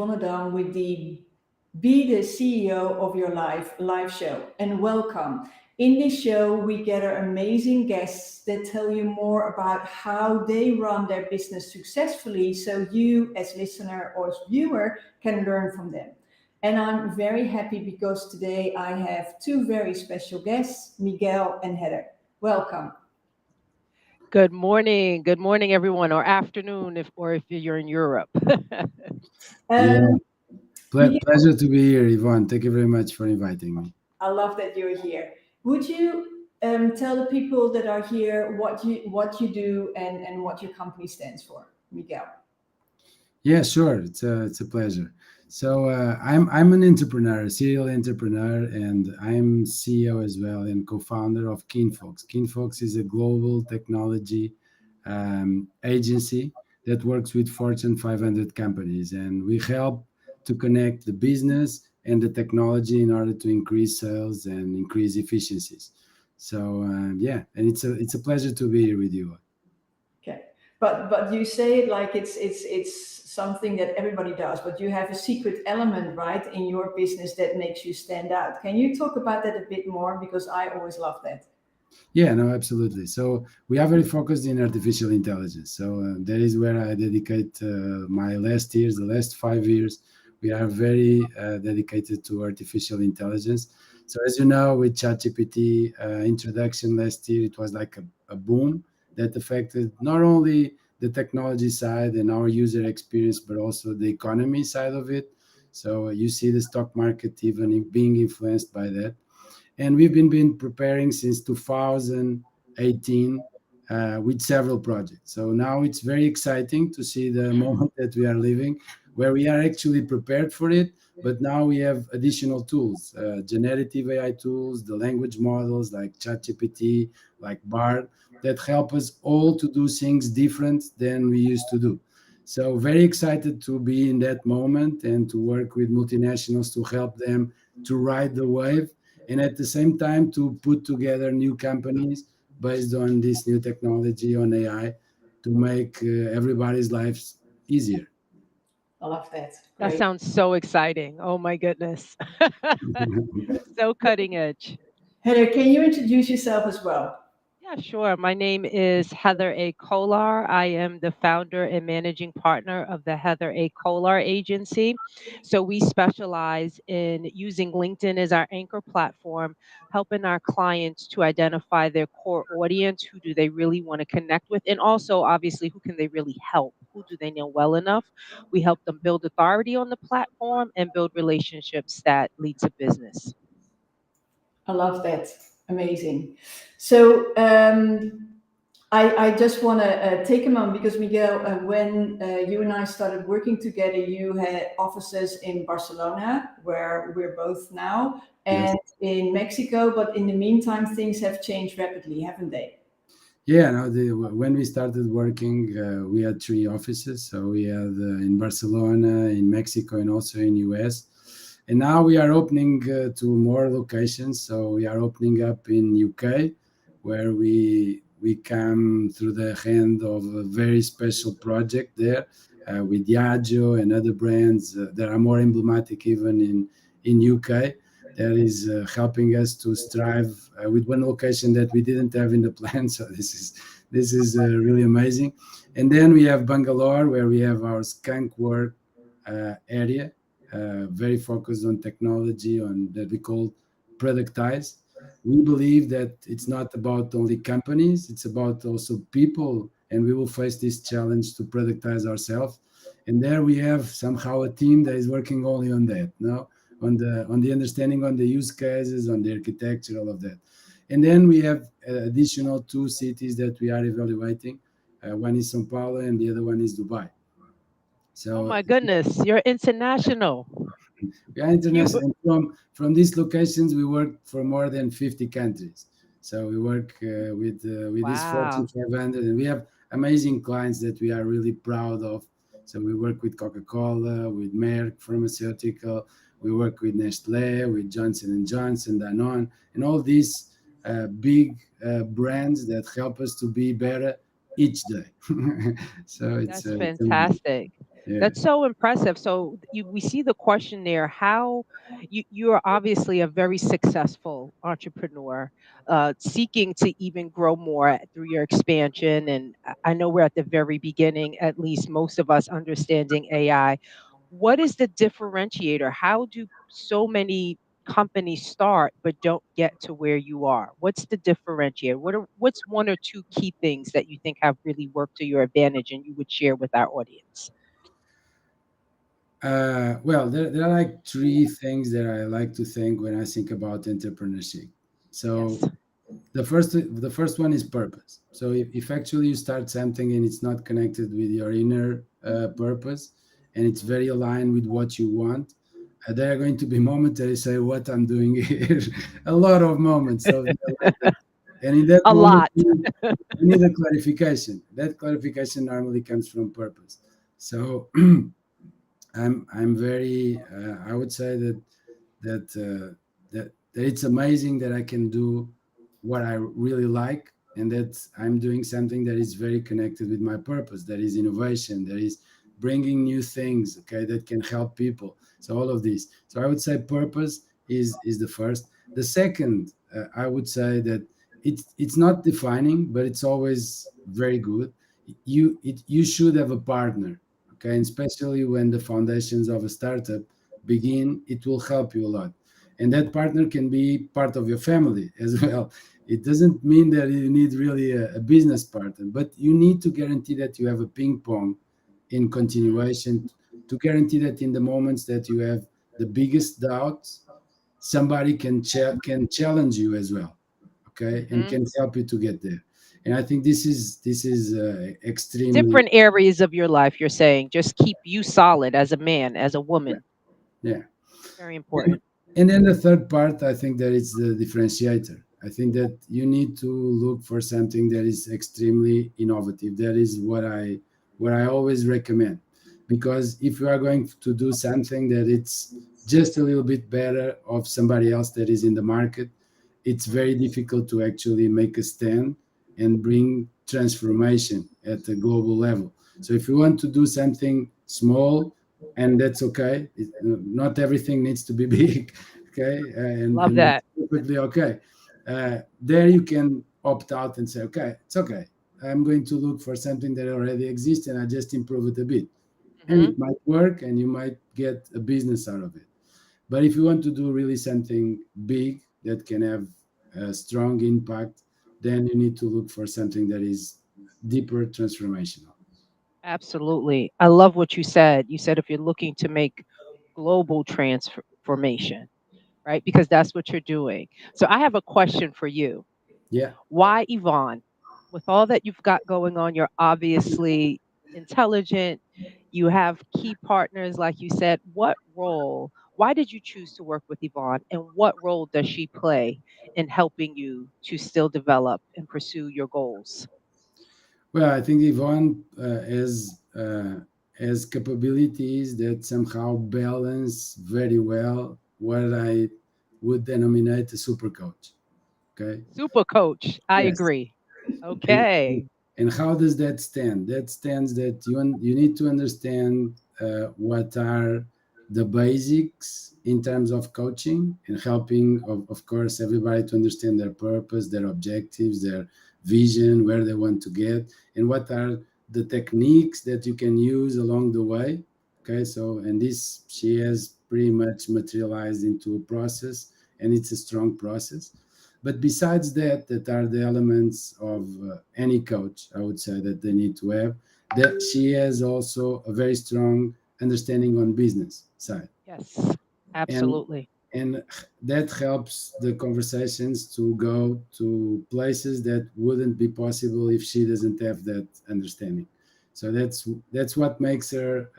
Yvonne with the Be the CEO of Your Life live show, and welcome. In this show, we gather amazing guests that tell you more about how they run their business successfully so you, as listener or as viewer, can learn from them. And I'm very happy because today I have two very special guests, Miguel and Heather. Welcome. Good morning. Good morning, everyone, or afternoon if you're in Europe. Yeah, Um, Miguel, pleasure to be here, Yvonne. Thank you very much for inviting me. I love that you're here. Would you tell the people that are here what you do and what your company stands for, Miguel? Yeah, sure. It's a pleasure. So I'm an entrepreneur, a serial entrepreneur, and I'm CEO as well and co-founder of Kinfox. Kinfox is a global technology agency that works with Fortune 500 companies, and we help to connect the business and the technology in order to increase sales and increase efficiencies. So yeah, and it's a pleasure to be here with you. Okay, but you say it like it's something that everybody does, but you have a secret element, right, in your business that makes you stand out. Can you talk about that a bit more? Because I always love that. Yeah, no, absolutely. So we are very focused in artificial intelligence. So that is where I dedicate my last years, the last 5 years. We are very dedicated to artificial intelligence. So as you know, with ChatGPT introduction last year, it was like a boom that affected not only the technology side and our user experience, but also the economy side of it. So you see the stock market even being influenced by that, and we've been preparing since 2018 with several projects. So now it's very exciting to see the moment that we are living, where we are actually prepared for it. But now we have additional tools, generative AI tools, the language models like ChatGPT, like Bard, that help us all to do things different than we used to do. So very excited to be in that moment and to work with multinationals to help them to ride the wave, and at the same time to put together new companies based on this new technology on AI to make everybody's lives easier. I love that. That Great. sounds so exciting. Oh my goodness. So cutting edge. Heather, can you introduce yourself as well? Yeah, sure. My name is Heather A. Kolar. I am the founder and managing partner of the Heather A. Kolar Agency. So we specialize in using LinkedIn as our anchor platform, helping our clients to identify their core audience, who do they really want to connect with, and also obviously who can they really help, who do they know well enough. We help them build authority on the platform and build relationships that lead to business. I love that. Amazing. So I just want to take a moment because Miguel, when you and I started working together, you had offices in Barcelona, where we're both now, Yes. and in Mexico. But in the meantime, things have changed rapidly, haven't they? Yeah, no, when we started working, we had three offices. So we had in Barcelona, in Mexico, and also in US. And now we are opening to more locations. So we are opening up in UK, where we come through the hand of a very special project there with Diageo and other brands that are more emblematic even in UK. That is helping us to strive with one location that we didn't have in the plan. So this is really amazing. And then we have Bangalore, where we have our skunk work area, very focused on technology, on that we call productize. We believe that it's not about only companies, it's about also people, and we will face this challenge to productize ourselves. And there we have somehow a team that is working only on that, no? On the understanding, on the use cases, on the architecture, all of that. And then we have additional two cities that we are evaluating. One is São Paulo, and the other one is Dubai. Oh So my goodness, you're international. we are You international. And from these locations, we work for more than 50 countries. So we work with this Fortune wow. 500, and we have amazing clients that we are really proud of. So we work with Coca-Cola, with Merck Pharmaceutical, we work with Nestlé, with Johnson and Johnson, Danone, and all these big brands that help us to be better each day. So That's it's amazing. fantastic. Yeah. That's so impressive. So we see the question there. How you are obviously a very successful entrepreneur, seeking to even grow more through your expansion. And I know we're at the very beginning, at least most of us understanding AI. What is the differentiator? How do so many companies start but don't get to where you are? What's the differentiator? What's one or two key things that you think have really worked to your advantage and you would share with our audience? Well, there are like three things that I like to think when I think about entrepreneurship. Yes. So the first one is purpose. So if actually you start something and it's not connected with your inner purpose, and it's Mhm. very aligned with what you want, there are going to be moments that you say, "What I'm doing here," a lot of moments. So they're like that. And in that A moment, lot. you need a clarification. That clarification normally comes from purpose. So I'm very I would say that it's amazing that I can do what I really like, and that I'm doing something that is very connected with my purpose. That is innovation. That is bringing new things. Okay, that can help people. So all of this. So I would say purpose is the first. The second, I would say that it's not defining, but it's always very good. You should have a partner. Okay, and especially when the foundations of a startup begin, it will help you a lot, and that partner can be part of your family as well. It doesn't mean that you need really a business partner, but you need to guarantee that you have a ping pong in continuation, to guarantee that in the moments that you have the biggest doubts, somebody can challenge you as well. Okay, and Hmm. can help you to get there. And I think this is extremely. Different areas of your life, you're saying, just keep you solid as a man, as a Yeah, woman. yeah. Very And, important. and then the third part, I think that it's the differentiator. I think that you need to look for something that is extremely innovative. That is what I always recommend, because if you are going to do something that it's just a little bit better of somebody else that is in the market, it's Mhm. very difficult to actually make a stand and bring transformation at a global level. So if you want to do something small, and that's okay. Not everything needs to be big, okay, Love and that. that's perfectly okay. There you can opt out and say, okay, it's okay. I'm going to look for something that already exists, and I just improve it a bit, and Hmm. it might work, and you might get a business out of it. But if you want to do really something big that can have a strong impact, then you need to look for something that is deeper transformational. Absolutely. I love what you said. You said if you're looking to make global transformation, right? Because that's what you're doing. So I have a question for you. Yeah. Why Yvonne? With all that you've got going on, you're obviously intelligent. You have key partners, like you said. What role? Why did you choose to work with Yvonne? And what role does she play in helping you to still develop and pursue your goals? Well, I think Yvonne has capabilities that somehow balance very well what I would denominate a super coach. Okay. Super coach. I Yes. agree. And Okay. and how does that stand? That stands that you need to understand what are the basics in terms of coaching and helping, of course, everybody to understand their purpose, their objectives, their vision, where they want to get, and what are the techniques that you can use along the way. Okay, so and this she has pretty much materialized into a process, and it's a strong process. But besides that, that are the elements of any coach, I would say, that they need to have. That she has also a very strong understanding on business side, Yes. and Absolutely. and that helps the conversations to go to places that wouldn't be possible if she doesn't have that understanding. So that's what makes her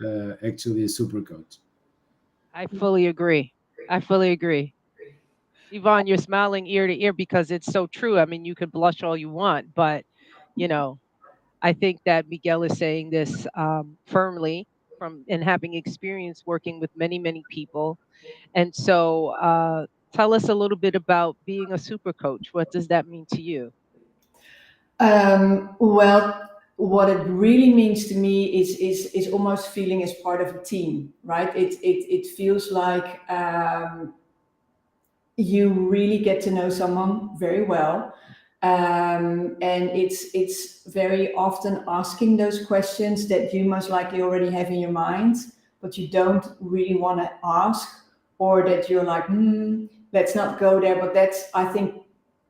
actually a super coach. I fully agree. I fully agree. Yvonne, you're smiling ear to ear because it's so true. I mean, you can blush all you want, but you know, I think that Miguel is saying this firmly from and having experience working with many, many people. And so, tell us a little bit about being a super coach. What does that mean to you? Well, what it really means to me is almost feeling as part of a team, right? It feels like you really get to know someone very well, and it's very often asking those questions that you most likely already have in your mind, but you don't really want to ask, or that you're like, let's not go there. But that's, I think,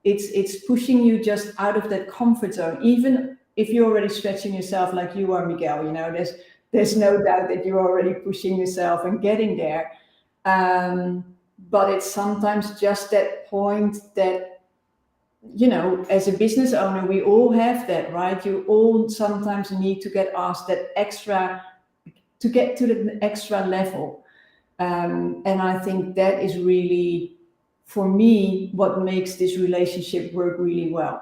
it's pushing you just out of that comfort zone, even if you're already stretching yourself like you are, Miguel. There's no doubt that you're already pushing yourself and getting there. But it's sometimes just that point that, as a business owner, we all have that, right? You all sometimes need to get asked that extra, to get to the extra level. And I think that is really, for me, what makes this relationship work really well.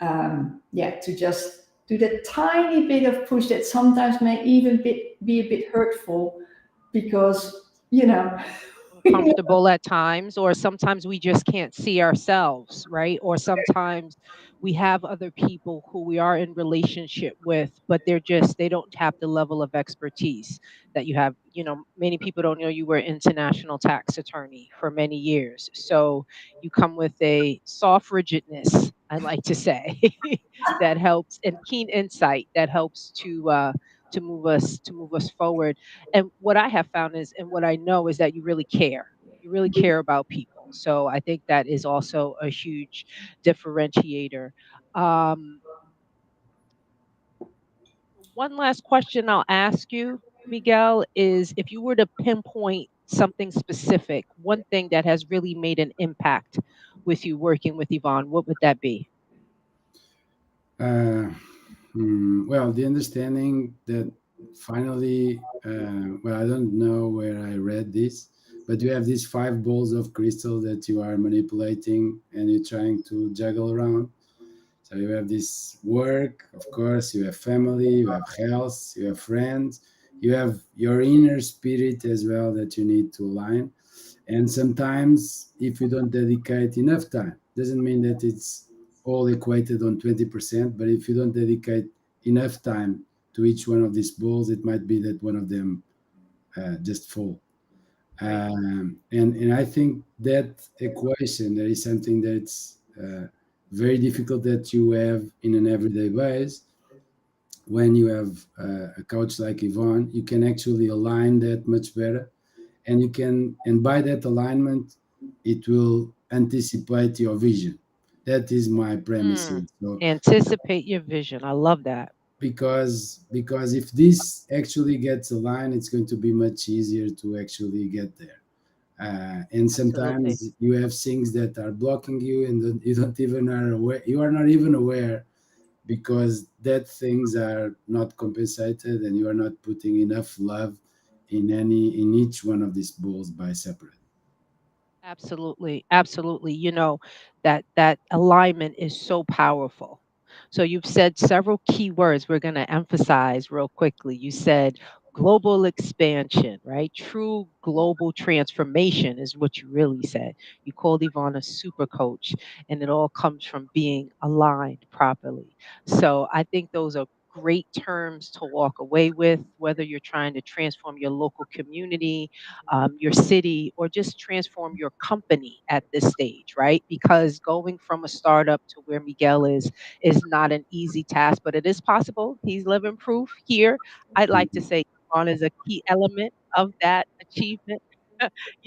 To just do that tiny bit of push that sometimes may even be a bit hurtful, because, Uncomfortable at times, or sometimes we just can't see ourselves, right? Or sometimes we have other people who we are in relationship with, but they don't have the level of expertise that you have. Many people don't know you were international tax attorney for many years, so you come with a soft rigidness, I like to say, that helps, and keen insight that helps to move us forward. And what I have found is, and what I know is that you really care. You really care about people. So I think that is also a huge differentiator. Um, One last question I'll ask you, Miguel, is if you were to pinpoint something specific, one thing that has really made an impact with you working with Yvonne, what would that be? Uh, well, the understanding that finally, well, I don't know where I read this, but you have these five balls of crystal that you are manipulating and you're trying to juggle around. So you have this work, of course, you have family, you have health, you have friends, you have your inner spirit as well that you need to align. And sometimes, if you don't dedicate enough time, doesn't mean that it's all equated on 20%, but if you don't dedicate enough time to each one of these balls, it might be that one of them just fall. Right. And I think that equation, there is something that's very difficult that you have in an everyday base. When you have a coach like Yvonne, you can actually align that much better, and and by that alignment, it will anticipate your vision. That is my premise Mm, here. So anticipate your vision. I love that. because if this actually gets aligned, it's going to be much easier to actually get there. And Absolutely. sometimes you have things that are blocking you, and you don't even are aware. You are not even aware because that things are not compensated, and you are not putting enough love in each one of these balls by separate. Absolutely, absolutely. That alignment is so powerful. So you've said several key words we're going to emphasize real quickly. You said global expansion, right? True global transformation is what you really said. You called Yvonne a super coach, and it all comes from being aligned properly. So I think those are great terms to walk away with, whether you're trying to transform your local community, your city, or just transform your company at this stage, right? Because going from a startup to where Miguel is not an easy task, but it is possible. He's living proof here. I'd like to say Ron is a key element of that achievement.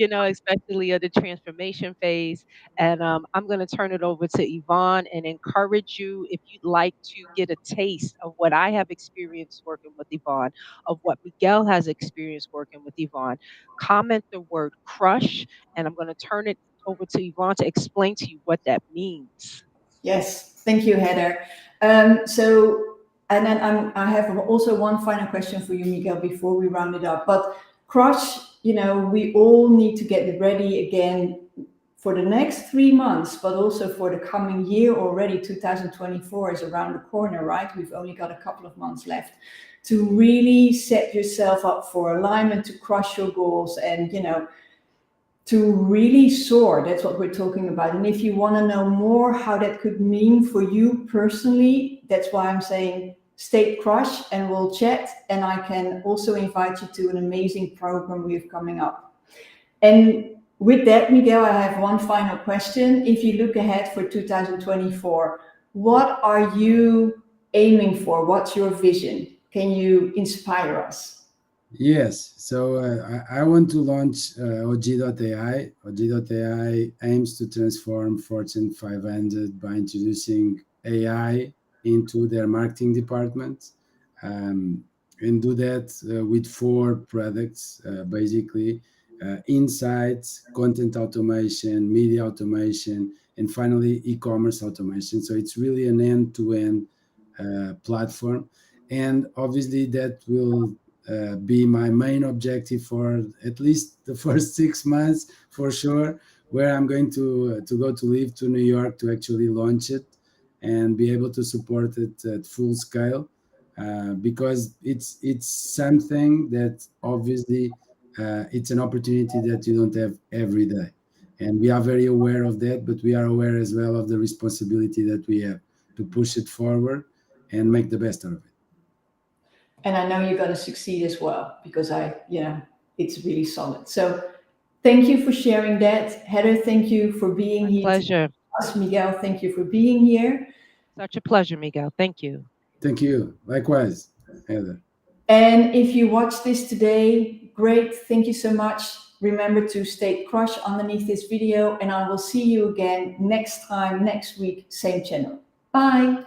Especially of the transformation phase. And I'm going to turn it over to Yvonne and encourage you, if you'd like to get a taste of what I have experienced working with Yvonne, of what Miguel has experienced working with Yvonne, comment the word crush, and I'm going to turn it over to Yvonne to explain to you what that means. Yes, thank you, Heather. And then I have also one final question for you, Miguel, before we round it up. But crush, we all need to get ready again for the next 3 months, but also for the coming year already. 2024 is around the corner, right? We've only got a couple of months left to really set yourself up for alignment, to crush your goals, and to really soar. That's what we're talking about. And if you want to know more how that could mean for you personally, that's why I'm saying State Crush and we'll chat. And I can also invite you to an amazing program we have coming up. And with that, Miguel, I have one final question. If you look ahead for 2024, what are you aiming for? What's your vision? Can you inspire us? Yes, so I want to launch OG.ai. OG.ai aims to transform Fortune 500 by introducing AI into their marketing departments, and do that with 4 products, basically insights, content automation, media automation, and finally e-commerce automation. So it's really an end-to-end platform, and obviously that will be my main objective for at least the first 6 months, for sure, where I'm going to go to live to New York to actually launch it and be able to support it at full scale, because it's something that obviously it's an opportunity that you don't have every day, and we are very aware of that, but we are aware as well of the responsibility that we have to push it forward and make the best out of it. And I know you're going to succeed as well, because it's really solid. So thank you for sharing that. Heather, thank you for being here. Pleasure. Miguel, thank you for being here. Such a pleasure, Miguel. Thank you. Thank you. Likewise, Heather. And if you watch this today, great. Thank you so much. Remember to state crush underneath this video, and I will see you again next time, next week, same channel. Bye.